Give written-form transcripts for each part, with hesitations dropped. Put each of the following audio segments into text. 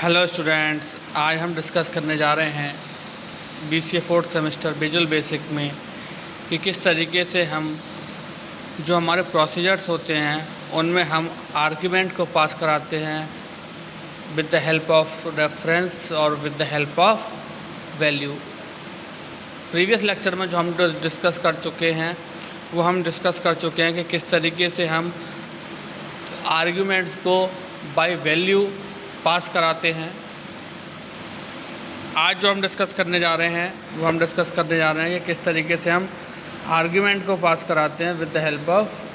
Hello students, आज हम discuss करने जा रहे हैं BCA fourth semester visual basic में कि किस तरीके से हम जो हमारे प्रोसीजर्स होते हैं उनमें हम आर्ग्यूमेंट को पास कराते हैं with the help of reference और with the help of value. Previous lecture में जो हम डिस्कस कर चुके हैं वो हम डिस्कस कर चुके हैं कि किस तरीके से हम आर्ग्यूमेंट्स को बाय वैल्यू पास कराते हैं। आज जो हम डिस्कस करने जा रहे हैं वो हम डिस्कस करने जा रहे हैं कि किस तरीके से हम आर्ग्यूमेंट को पास कराते हैं with the help of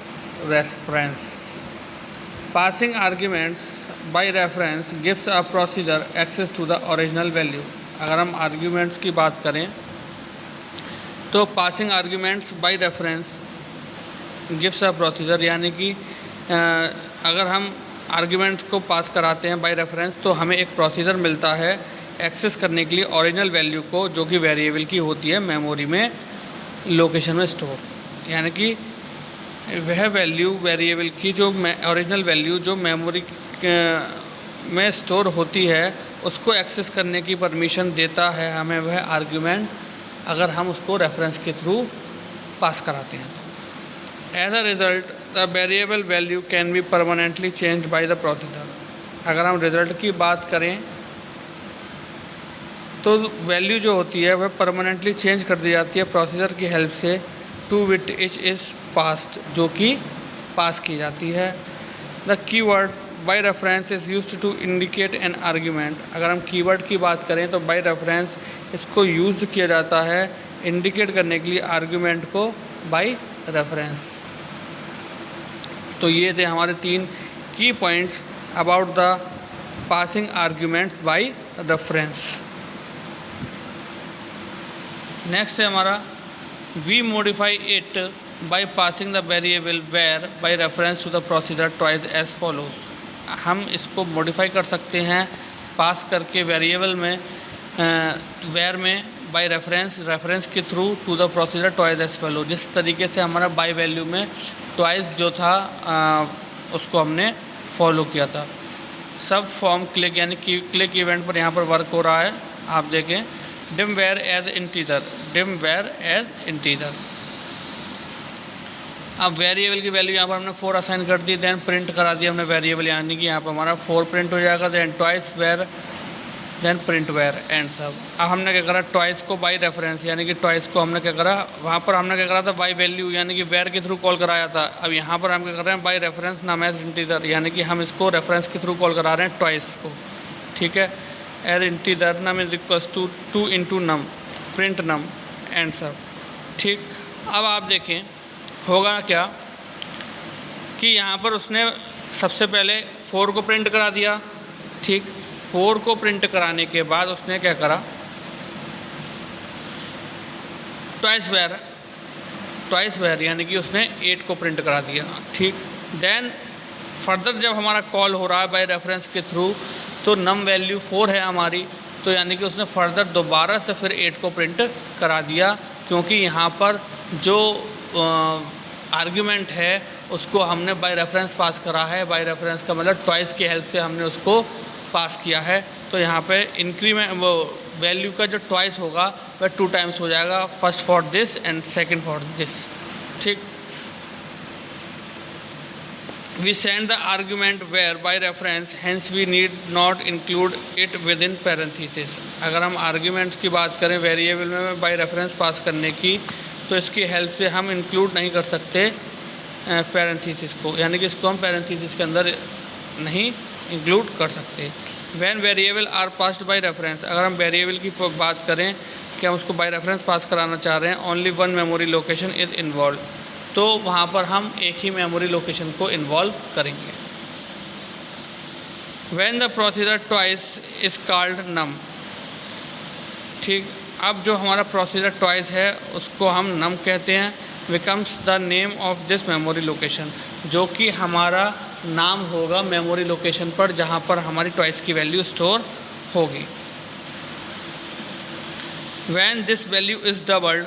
reference. Passing arguments by reference gives a procedure access to the original value. अगर हम आर्ग्यूमेंट्स की बात करें तो passing arguments by reference gives a procedure, यानी कि अगर हम आर्ग्यूमेंट्स को पास कराते हैं बाय रेफरेंस तो हमें एक प्रोसीजर मिलता है एक्सेस करने के लिए ओरिजिनल वैल्यू को, जो कि वेरिएबल की होती है मेमोरी में लोकेशन में स्टोर। यानी कि वह वैल्यू वेरिएबल की जो ओरिजिनल वैल्यू जो मेमोरी में स्टोर होती है उसको एक्सेस करने की परमिशन देता है हमें वह आर्ग्यूमेंट, अगर हम उसको रेफरेंस के थ्रू पास कराते हैं। As a result the variable value can be permanently change by the procedure. अगर हम रिज़ल्ट की बात करें तो वैल्यू जो होती है वह परमानेंटली चेंज कर दी जाती है प्रोसीजर की हेल्प से टू विच इज़ पास्ड, जो कि पास की जाती है। The keyword by reference is used to indicate an argument. अगर हम कीवर्ड की बात करें तो बाय रेफरेंस इसको यूज़ किया जाता है इंडिकेट करने के लिए आर्ग्यूमेंट को बाय रेफरेंस। तो ये थे हमारे 3 की points about the passing arguments by reference. Next है हमारा we modify it by passing the variable var by reference to the procedure twice as follows. हम इसको मॉडिफाई कर सकते हैं पास करके वेरिएबल में वेयर में बाय रेफरेंस के through to the procedure twice as follow. जिस तरीके से हमारा बाय वैल्यू में ट्वाइस जो था उसको हमने फॉलो किया था। सब फॉर्म क्लिक यानी कि क्लिक इवेंट पर यहाँ पर वर्क हो रहा है, आप देखें। Dim var as integer. अब वेरिएबल की वैल्यू यहाँ पर हमने 4 असाइन कर दी, देन प्रिंट करा दिया हमने वेरिएबल, यानी कि यहाँ पर हमारा 4 प्रिंट हो जाएगा। Then twice var, then print var end sub. अब हमने क्या करा, ट्वाइस को बाय रेफरेंस यानी कि ट्वाइस को हमने क्या करा, वहाँ पर हमने क्या करा था बाय वैल्यू यानी कि वेयर के थ्रू कॉल कराया था। अब यहाँ पर हम क्या कर रहे हैं बाय रेफरेंस नाम एज इंटीजर, यानी कि हम इसको रेफरेंस के थ्रू कॉल करा रहे हैं ट्वाइस को, ठीक है। As integer num is equals to 2 into num print num end sub, ठीक। अब आप देखें होगा क्या कि यहाँ पर उसने सबसे पहले 4 को प्रिंट करा दिया, ठीक। 4 को प्रिंट कराने के बाद उसने क्या करा, ट्वाइस वेयर यानी कि उसने 8 को प्रिंट करा दिया, ठीक। देन फर्दर जब हमारा कॉल हो रहा है बाय रेफरेंस के थ्रू तो नम वैल्यू 4 है हमारी, तो यानी कि उसने फर्दर दोबारा से फिर 8 को प्रिंट करा दिया, क्योंकि यहाँ पर जो आर्ग्यूमेंट है उसको हमने बाय रेफरेंस पास करा है। बाय रेफरेंस का मतलब ट्वाइस की हेल्प से हमने उसको पास किया है। तो यहाँ पे इंक्रीमेंट वो वैल्यू का जो ट्वाइस होगा वह 2 टाइम्स हो जाएगा, first for this and second for this, ठीक। We send the argument where by reference, hence we need not include it within parenthesis. अगर हम आर्ग्यूमेंट्स की बात करें वेरिएबल में बाय रेफरेंस पास करने की, तो इसकी हेल्प से हम इंक्लूड नहीं कर सकते पैरेंथेसिस को, यानी कि इसको हम पैरेंथेसिस के अंदर नहीं इंक्लूड कर सकते। When variable are passed by reference, अगर हम वेरिएबल की बात करें कि हम उसको बाय रेफरेंस पास कराना चाह रहे हैं, only 1 memory location is involve, तो वहाँ पर हम एक ही मेमोरी लोकेशन को इन्वॉल्व करेंगे। When the procedure twice is called num, ठीक। अब जो हमारा प्रोसीजर ट्वाइस है उसको हम नम कहते हैं, becomes the name of this memory location, जो कि हमारा नाम होगा मेमोरी लोकेशन पर जहाँ पर हमारी ट्वाइस की वैल्यू स्टोर होगी। When this value is doubled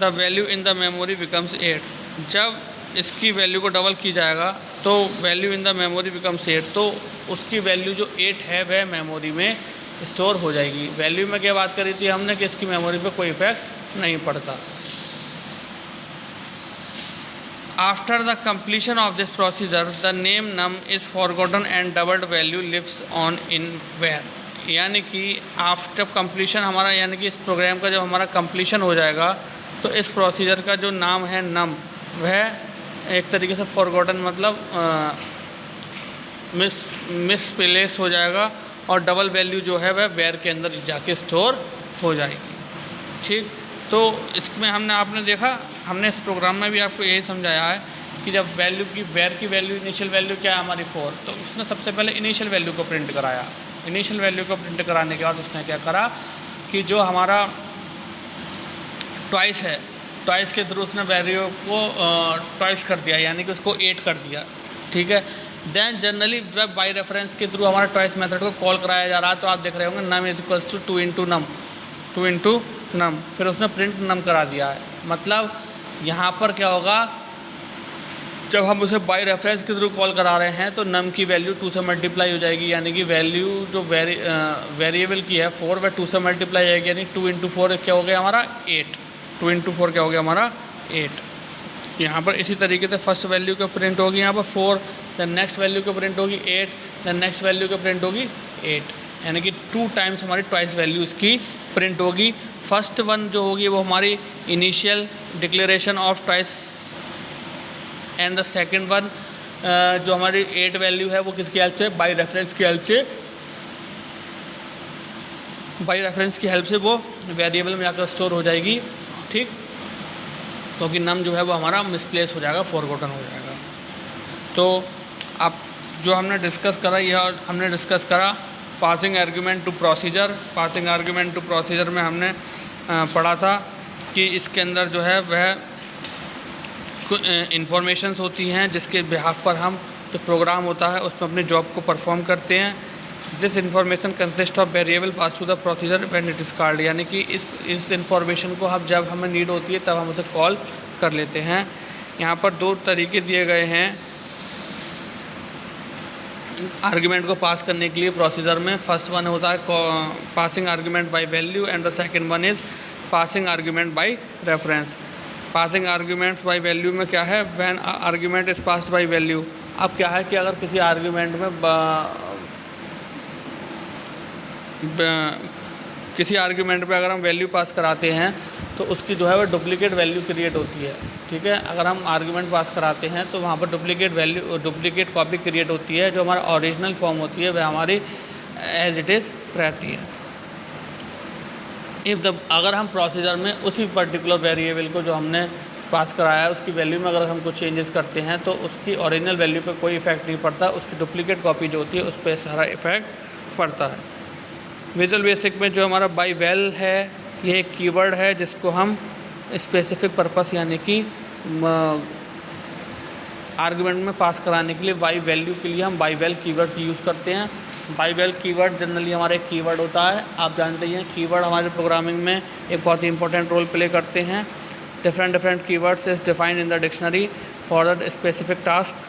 the value in the memory becomes 8। जब इसकी वैल्यू को डबल की जाएगा तो value in the memory becomes 8, तो उसकी वैल्यू जो 8 है वह मेमोरी में स्टोर हो जाएगी। वैल्यू में क्या बात करी थी हमने कि इसकी मेमोरी पे कोई इफेक्ट नहीं पड़ता। After the completion of this procedure the name num is forgotten and doubled value lives on in var, यानी कि आफ्टर कंप्लीशन हमारा, यानी कि इस प्रोग्राम का जब हमारा कंप्लीशन हो जाएगा तो इस प्रोसीजर का जो नाम है नम वह एक तरीके से फॉरगॉटन मतलब मिसप्लेस हो जाएगा और डबल वैल्यू जो है वह वेयर के अंदर जाके स्टोर हो जाएगी। ठीक, तो इसमें आपने देखा, हमने इस प्रोग्राम में भी आपको यही समझाया है कि जब वैल्यू की वेयर की वैल्यू इनिशियल वैल्यू क्या है हमारी 4, तो उसने सबसे पहले इनिशियल वैल्यू को प्रिंट कराया। इनिशियल वैल्यू को प्रिंट कराने के बाद उसने क्या करा कि जो हमारा ट्वाइस है, ट्वाइस के थ्रू उसने वैल्यू को ट्वाइस कर दिया, यानी कि उसको 8 कर दिया। ठीक है, देन जनरली जब बाई रेफरेंस के थ्रू हमारा ट्वाइस मेथड को कॉल कराया जा रहा है तो आप देख रहे होंगे num is equals to 2 into num, फिर उसने प्रिंट नम करा दिया है। मतलब यहाँ पर क्या होगा, जब हम उसे बाई रेफरेंस के थ्रू कॉल करा रहे हैं तो नम की वैल्यू 2 से मल्टीप्लाई हो जाएगी, यानी कि वैल्यू जो वेरिएबल की है 4 वह 2 से मल्टीप्लाई जाएगी, यानी 2 इंटू 4 क्या हो गया हमारा 8, 2 इंटू 4 क्या हो गया हमारा 8। यहाँ पर इसी तरीके से फर्स्ट वैल्यू का प्रिंट होगी यहाँ पर 4, दैन नेक्स्ट वैल्यू का प्रिंट होगी 8, दैन नेक्स्ट वैल्यू का प्रिंट होगी 8, यानी कि 2 टाइम्स हमारी ट्वाइस वैल्यू इसकी प्रिंट होगी। फर्स्ट वन जो होगी वो हमारी initial declaration of twice and the second one जो हमारी 8 वैल्यू है वो किसकी हेल्प से, बाई रेफरेंस की हेल्प से, बाई रेफरेंस की हेल्प से वो वेरिएबल में जाकर स्टोर हो जाएगी। ठीक, क्योंकि नम जो है वो हमारा मिसप्लेस हो जाएगा, फॉरगॉटन हो जाएगा। तो अब जो हमने डिस्कस करा, यह हमने डिस्कस करा passing argument to procedure. Passing argument to procedure में हमने पढ़ा था कि इसके अंदर जो है वह इंफॉर्मेशंस होती हैं जिसके बिहाफ पर हम जो प्रोग्राम होता है उसमें अपने जॉब को परफॉर्म करते हैं। This information consist of variable pass to the procedure when it is called, यानी कि इस इन्फॉर्मेशन को हम जब हमें नीड होती है तब हम उसे कॉल कर लेते हैं। यहाँ पर 2 तरीके दिए गए हैं आर्गुमेंट को पास करने के लिए प्रोसीजर में। फर्स्ट वन होता है passing argument by value and the second one is passing argument by reference. Passing arguments by value में क्या है, when argument is passed by value. अब क्या है कि अगर किसी आर्गुमेंट में किसी आर्गुमेंट पे अगर हम वैल्यू पास कराते हैं तो उसकी जो है वो डुप्लीकेट वैल्यू क्रिएट होती है। ठीक है, अगर हम आर्गुमेंट पास कराते हैं तो वहाँ पर डुप्लीकेट कॉपी क्रिएट होती है, जो हमारा ओरिजिनल फॉर्म होती है वह हमारी एज इट इज़ रहती है। अगर हम प्रोसीजर में उसी पर्टिकुलर वेरिएबल को जो हमने पास कराया है उसकी वैल्यू में अगर हम कुछ चेंजेस करते हैं तो उसकी ओरिजिनल वैल्यू पर कोई इफेक्ट नहीं पड़ता, उसकी डुप्लीकेट कॉपी जो होती है उस पर सारा इफेक्ट पड़ता है। विजुअल बेसिक में जो हमारा बाई वैल है यह एक कीवर्ड है जिसको हम स्पेसिफिक पर्पस यानी कि आर्गुमेंट में पास कराने के लिए बाई वैल्यू के लिए हम बाई वैल कीवर्ड की यूज़ करते हैं। बाई वैल कीवर्ड जनरली हमारा एक कीवर्ड होता है, आप जानते हैं कीवर्ड हमारे प्रोग्रामिंग में एक बहुत ही इंपॉर्टेंट रोल प्ले करते हैं। Different keywords is defined in the dictionary for the specific task.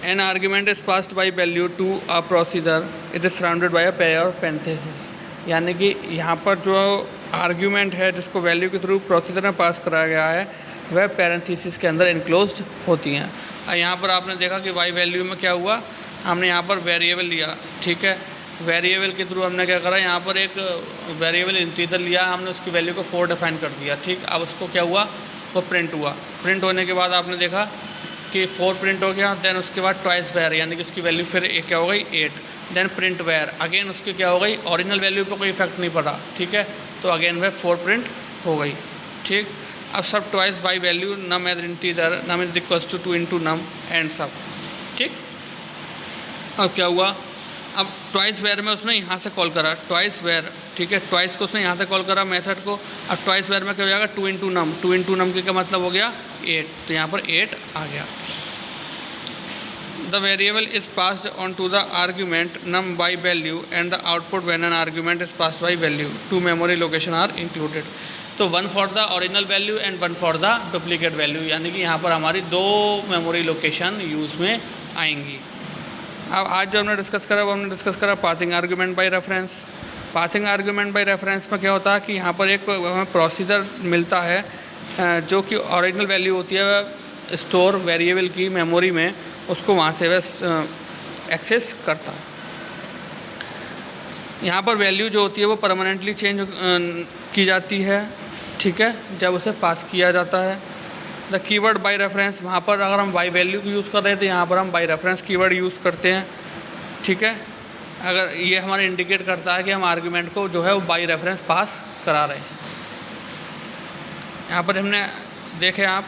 An argument is passed by value to a procedure. It is surrounded by a pair of parentheses. यानी कि यहाँ पर जो argument है जिसको value के थ्रू प्रोसीजर में पास कराया गया है वह पैरेंथेसिस के अंदर इनक्लोज्ड होती हैं। यहाँ पर आपने देखा कि बाई वैल्यू में क्या हुआ, हमने यहाँ पर वेरिएबल लिया। ठीक है, वेरिएबल के थ्रू हमने क्या करा, यहाँ पर एक वेरिएबल इंटीजर लिया, हमने उसकी वैल्यू को 4 डिफाइन कर दिया। ठीक, अब उसको क्या हुआ, वो प्रिंट हुआ। प्रिंट होने के बाद आपने देखा कि 4 प्रिंट हो गया, देन उसके बाद ट्वाइस वेयर यानी कि उसकी वैल्यू फिर क्या हो गई 8, देन प्रिंट वेयर अगेन उसकी क्या हो गई, ओरिजिनल वैल्यू पर कोई इफेक्ट नहीं पड़ा। ठीक है, तो अगेन वह 4 प्रिंट हो गई। ठीक, अब sub twice by value num as integer num is equals to 2 into num end sub. ठीक, अब क्या हुआ, अब ट्वाइस वेयर में उसने यहाँ से कॉल करा ट्वाइस वेयर। ठीक है, ट्वाइस को उसने यहाँ से कॉल करा मेथड को। अब ट्वाइस वेयर में क्या हो जाएगा 2 इंटू नम, 2 इंटू नम के क्या मतलब हो गया 8, तो यहाँ पर 8 आ गया। The variable is passed on to the argument num by value and the output when an argument is passed by value. 2 memory location are included. तो 1 for the original value and 1 for the duplicate value, यानी कि यहाँ पर हमारी 2 memory location use में आएंगी। अब आज जो हमने डिस्कस करा वो हमने डिस्कस करा passing argument by reference. Passing argument by reference में क्या होता है कि यहाँ पर एक हमें प्रोसीजर मिलता है जो कि ओरिजिनल वैल्यू होती है स्टोर वेरिएबल की मेमोरी में, उसको वहाँ से वह एक्सेस करता है। यहाँ पर वैल्यू जो होती है वो परमानेंटली चेंज की जाती है, ठीक है, जब उसे पास किया जाता है। द कीवर्ड बाय रेफरेंस, वहाँ पर अगर हम बाय वैल्यू को यूज़ कर रहे हैं तो यहाँ पर हम बाय रेफरेंस कीवर्ड यूज़ करते हैं, ठीक है। अगर ये हमारा इंडिकेट करता है कि हम आर्गुमेंट को जो है वो बाय रेफरेंस पास करा रहे हैं। यहाँ पर हमने देखे आप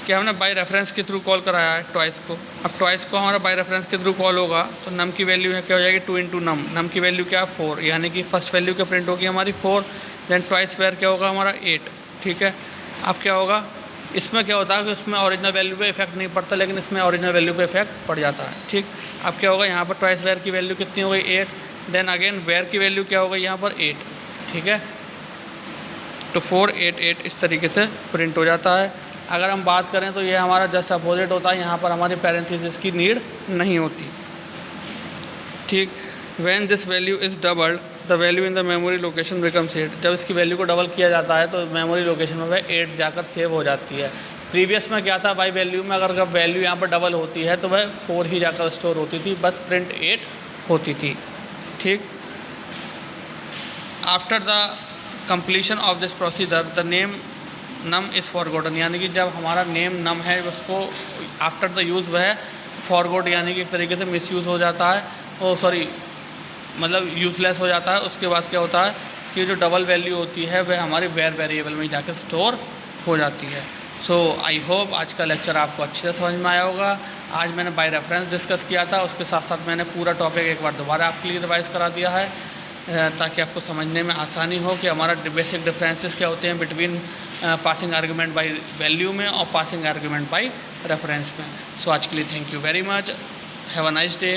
कि हमने बाय रेफरेंस के थ्रू कॉल कराया है ट्वाइस को। अब ट्वाइस को हमारा बाय रेफरेंस के थ्रू कॉल होगा तो नम की वैल्यू है क्या हो जाएगी 2 इंटू नम। नम की वैल्यू क्या है 4, यानी कि फर्स्ट वैल्यू क्या प्रिंट होगी हमारी 4, देन ट्वाइस वेयर क्या होगा हमारा 8, ठीक है। अब क्या होगा, इसमें क्या होता है कि उसमें ओरिजिनल वैल्यू पे इफेक्ट नहीं पड़ता, लेकिन इसमें ओरिजिनल वैल्यू पे इफेक्ट पड़ जाता है, ठीक। अब क्या होगा, यहाँ पर ट्वाइस वेयर की वैल्यू कितनी हो गई 8, देन अगेन वेयर की वैल्यू क्या हो गई यहाँ पर 8, ठीक है। तो 4 8 8 इस तरीके से प्रिंट हो जाता है। अगर हम बात करें तो ये हमारा जस्ट अपोजिट होता है, यहाँ पर हमारी पैरेंथेसिस की नीड नहीं होती, ठीक। When this value is doubled the value in the memory location becomes 8। जब इसकी वैल्यू को डबल किया जाता है तो मेमोरी लोकेशन में वह 8 जाकर सेव हो जाती है। प्रीवियस में क्या था, बाई वैल्यू में अगर वैल्यू यहाँ पर डबल होती है तो वह 4 ही जाकर स्टोर होती थी, बस प्रिंट 8 होती थी, ठीक। After the completion of this procedure the name num is forgotten, यानी कि जब हमारा नेम नम है उसको आफ्टर द यूज़ वह फॉरगॉट, यानी कि एक तरीके से मिसयूज़ हो जाता है, मतलब यूज़लेस हो जाता है। उसके बाद क्या होता है कि जो डबल वैल्यू होती है वह हमारे वेयर वेरिएबल में जाकर स्टोर हो जाती है। सो आई होप आज का लेक्चर आपको अच्छे से समझ में आया होगा। आज मैंने बाय रेफरेंस डिस्कस किया था, उसके साथ साथ मैंने पूरा टॉपिक एक बार दोबारा आपके लिए रिवाइज़ करा दिया है ताकि आपको समझने में आसानी हो कि हमारा बेसिक डिफरेंसेस क्या होते हैं between passing argument by value में और पासिंग आर्गूमेंट बाय रेफरेंस में। सो आज के लिए thank you very much, have a nice day.